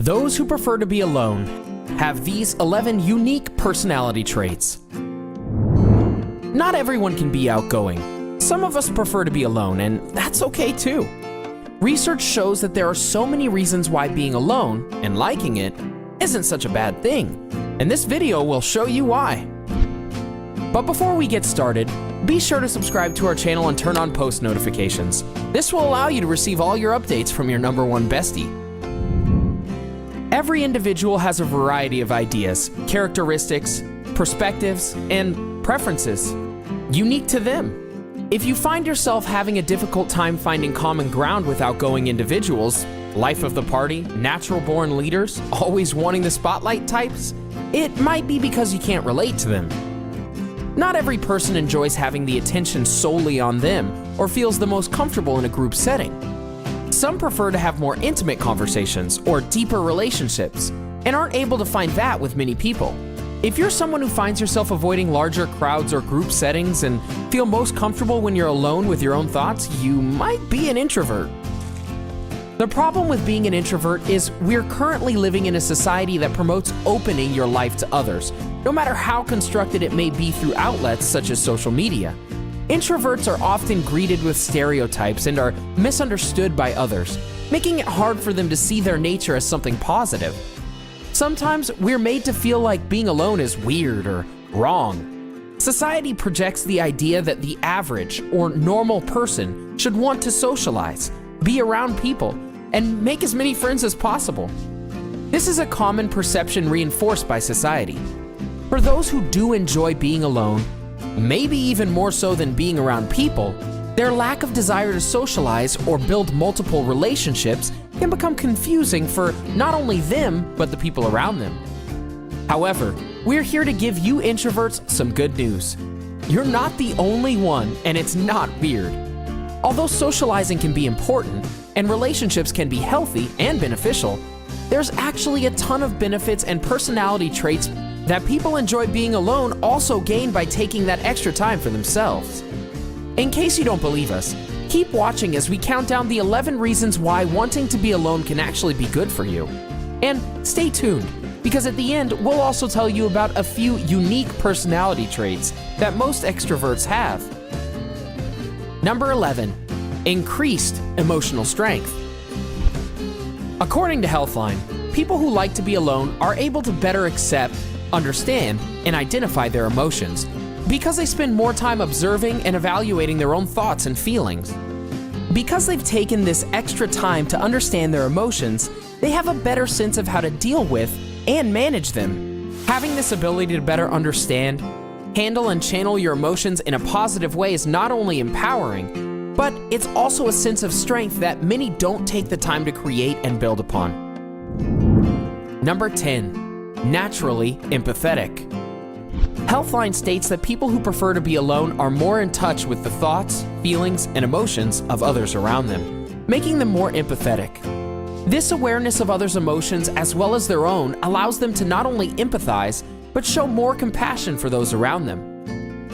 Those who prefer to be alone have these 11 unique personality traits. Not everyone can be outgoing. Some of us prefer to be alone, and that's okay too. Research shows that there are so many reasons why being alone and liking it isn't such a bad thing, and this video will show you why. But before we get started, be sure to subscribe to our channel and turn on post notifications. This will allow you to receive all your updates from your #1 bestie. Every individual has a variety of ideas, characteristics, perspectives, and preferences unique to them. If you find yourself having a difficult time finding common ground with outgoing individuals, life of the party, natural-born leaders, always wanting the spotlight types, it might be because you can't relate to them. Not every person enjoys having the attention solely on them or feels the most comfortable in a group setting. Some prefer to have more intimate conversations or deeper relationships and aren't able to find that with many people. If you're someone who finds yourself avoiding larger crowds or group settings and feel most comfortable when you're alone with your own thoughts, you might be an introvert. The problem with being an introvert is we're currently living in a society that promotes opening your life to others, no matter how constructed it may be through outlets such as social media. Introverts are often greeted with stereotypes and are misunderstood by others, making it hard for them to see their nature as something positive. Sometimes we're made to feel like being alone is weird or wrong. Society projects the idea that the average or normal person should want to socialize, be around people, and make as many friends as possible. This is a common perception reinforced by society. For those who do enjoy being alone, maybe even more so than being around people, their lack of desire to socialize or build multiple relationships can become confusing for not only them, but the people around them. However, we're here to give you introverts some good news. You're not the only one, and it's not weird. Although socializing can be important, and relationships can be healthy and beneficial, there's actually a ton of benefits and personality traits that people enjoy being alone also gain by taking that extra time for themselves. In case you don't believe us, keep watching as we count down the 11 reasons why wanting to be alone can actually be good for you. And stay tuned, because at the end, we'll also tell you about a few unique personality traits that most extroverts have. Number 11, increased emotional strength. According to Healthline, people who like to be alone are able to better accept, understand, and identify their emotions because they spend more time observing and evaluating their own thoughts and feelings. Because they've taken this extra time to understand their emotions, they have a better sense of how to deal with and manage them. Having this ability to better understand, handle, and channel your emotions in a positive way is not only empowering, but it's also a sense of strength that many don't take the time to create and build upon. Number 10. Naturally empathetic. Healthline states that people who prefer to be alone are more in touch with the thoughts, feelings, and emotions of others around them, making them more empathetic. This awareness of others' emotions as well as their own allows them to not only empathize, but show more compassion for those around them.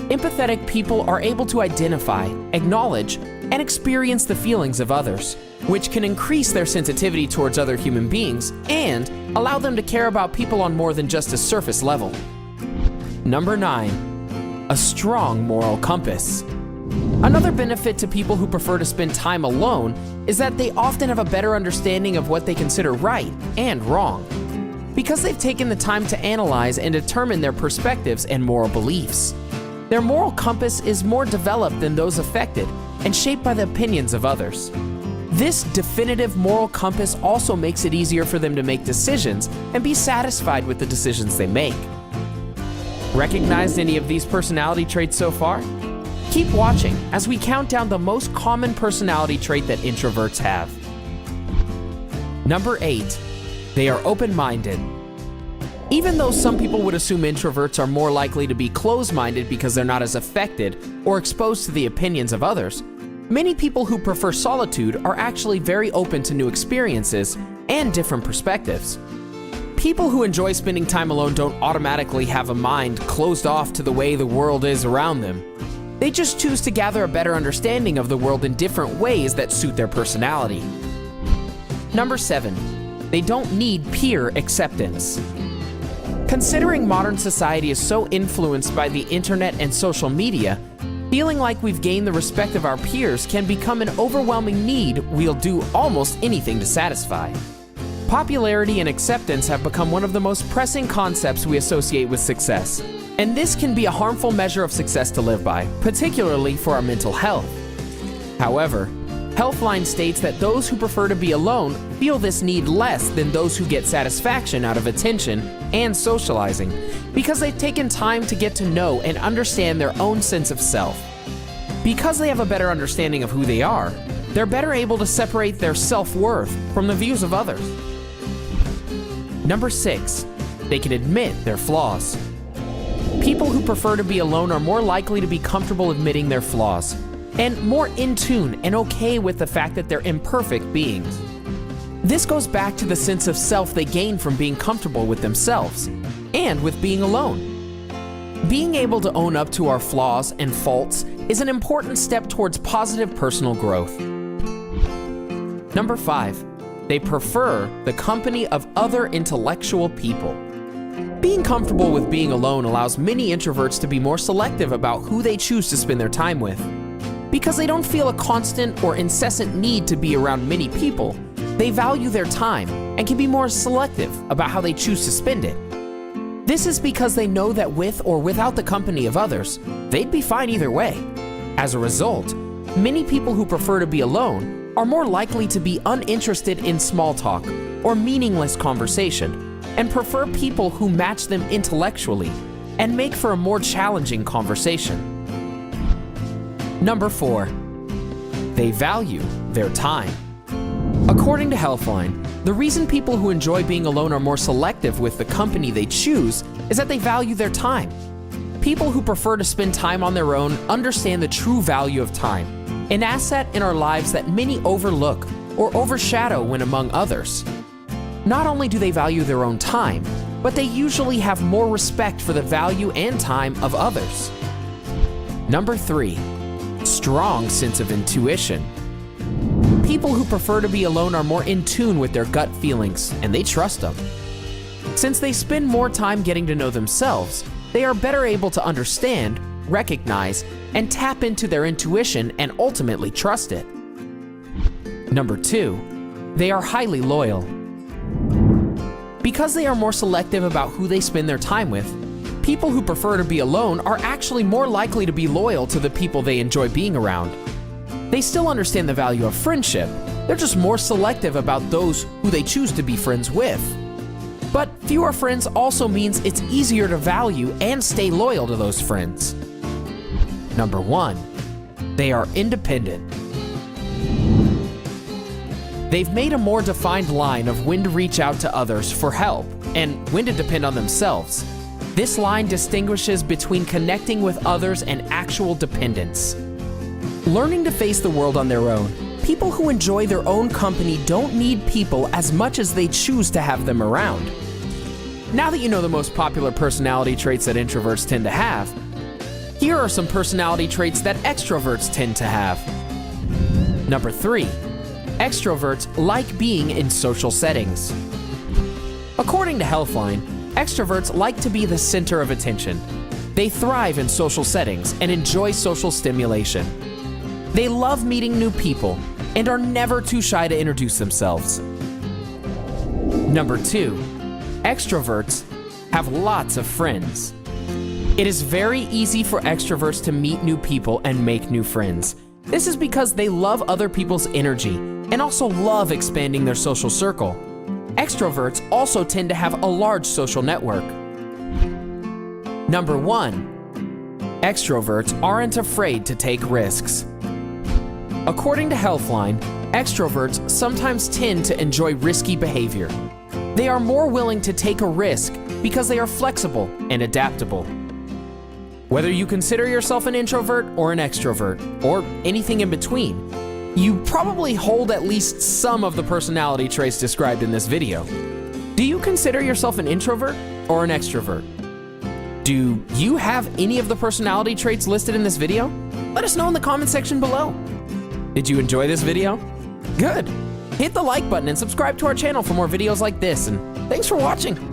Empathetic people are able to identify, acknowledge, and experience the feelings of others, which can increase their sensitivity towards other human beings and allow them to care about people on more than just a surface level. Number 9, a strong moral compass. Another benefit to people who prefer to spend time alone is that they often have a better understanding of what they consider right and wrong, because they've taken the time to analyze and determine their perspectives and moral beliefs. Their moral compass is more developed than those affected and shaped by the opinions of others. This definitive moral compass also makes it easier for them to make decisions and be satisfied with the decisions they make. Recognized any of these personality traits so far? Keep watching as we count down the most common personality trait that introverts have. Number 8, they are open-minded. Even though some people would assume introverts are more likely to be closed-minded because they're not as affected or exposed to the opinions of others, many people who prefer solitude are actually very open to new experiences and different perspectives. People who enjoy spending time alone don't automatically have a mind closed off to the way the world is around them. They just choose to gather a better understanding of the world in different ways that suit their personality. Number 7, They don't need peer acceptance. Considering modern society is so influenced by the internet and social media, feeling like we've gained the respect of our peers can become an overwhelming need we'll do almost anything to satisfy. Popularity and acceptance have become one of the most pressing concepts we associate with success, and this can be a harmful measure of success to live by, particularly for our mental health. However, Healthline states that those who prefer to be alone feel this need less than those who get satisfaction out of attention and socializing, because they've taken time to get to know and understand their own sense of self. Because they have a better understanding of who they are, they're better able to separate their self-worth from the views of others. Number 6, they can admit their flaws. People who prefer to be alone are more likely to be comfortable admitting their flaws, and more in tune and okay with the fact that they're imperfect beings. This goes back to the sense of self they gain from being comfortable with themselves and with being alone. Being able to own up to our flaws and faults is an important step towards positive personal growth. Number 5, they prefer the company of other intellectual people. Being comfortable with being alone allows many introverts to be more selective about who they choose to spend their time with. Because they don't feel a constant or incessant need to be around many people, they value their time and can be more selective about how they choose to spend it. This is because they know that with or without the company of others, they'd be fine either way. As a result, many people who prefer to be alone are more likely to be uninterested in small talk or meaningless conversation, and prefer people who match them intellectually and make for a more challenging conversation. Number 4, they value their time. According to Healthline, the reason people who enjoy being alone are more selective with the company they choose is that they value their time. People who prefer to spend time on their own understand the true value of time, an asset in our lives that many overlook or overshadow when among others. Not only do they value their own time, but they usually have more respect for the value and time of others. Number 3, strong sense of intuition. People who prefer to be alone are more in tune with their gut feelings, and they trust them. Since they spend more time getting to know themselves, they are better able to understand, recognize, and tap into their intuition and ultimately trust it. Number 2, they are highly loyal. Because they are more selective about who they spend their time with, people who prefer to be alone are actually more likely to be loyal to the people they enjoy being around. They still understand the value of friendship, they're just more selective about those who they choose to be friends with. But fewer friends also means it's easier to value and stay loyal to those friends. Number 1, they are independent. They've made a more defined line of when to reach out to others for help and when to depend on themselves. This line distinguishes between connecting with others and actual dependence. Learning to face the world on their own, people who enjoy their own company don't need people as much as they choose to have them around. Now that you know the most popular personality traits that introverts tend to have, here are some personality traits that extroverts tend to have. Number 3, extroverts like being in social settings. According to Healthline, extroverts like to be the center of attention. They thrive in social settings and enjoy social stimulation. They love meeting new people and are never too shy to introduce themselves. Number 2, extroverts have lots of friends. It is very easy for extroverts to meet new people and make new friends. This is because they love other people's energy and also love expanding their social circle. Extroverts also tend to have a large social network. Number 1, extroverts aren't afraid to take risks. According to Healthline, extroverts sometimes tend to enjoy risky behavior. They are more willing to take a risk because they are flexible and adaptable. Whether you consider yourself an introvert or an extrovert, or anything in between, you probably hold at least some of the personality traits described in this video. Do you consider yourself an introvert or an extrovert? Do you have any of the personality traits listed in this video? Let us know in the comment section below. Did you enjoy this video? Good. Hit the like button and subscribe to our channel for more videos like this, and thanks for watching.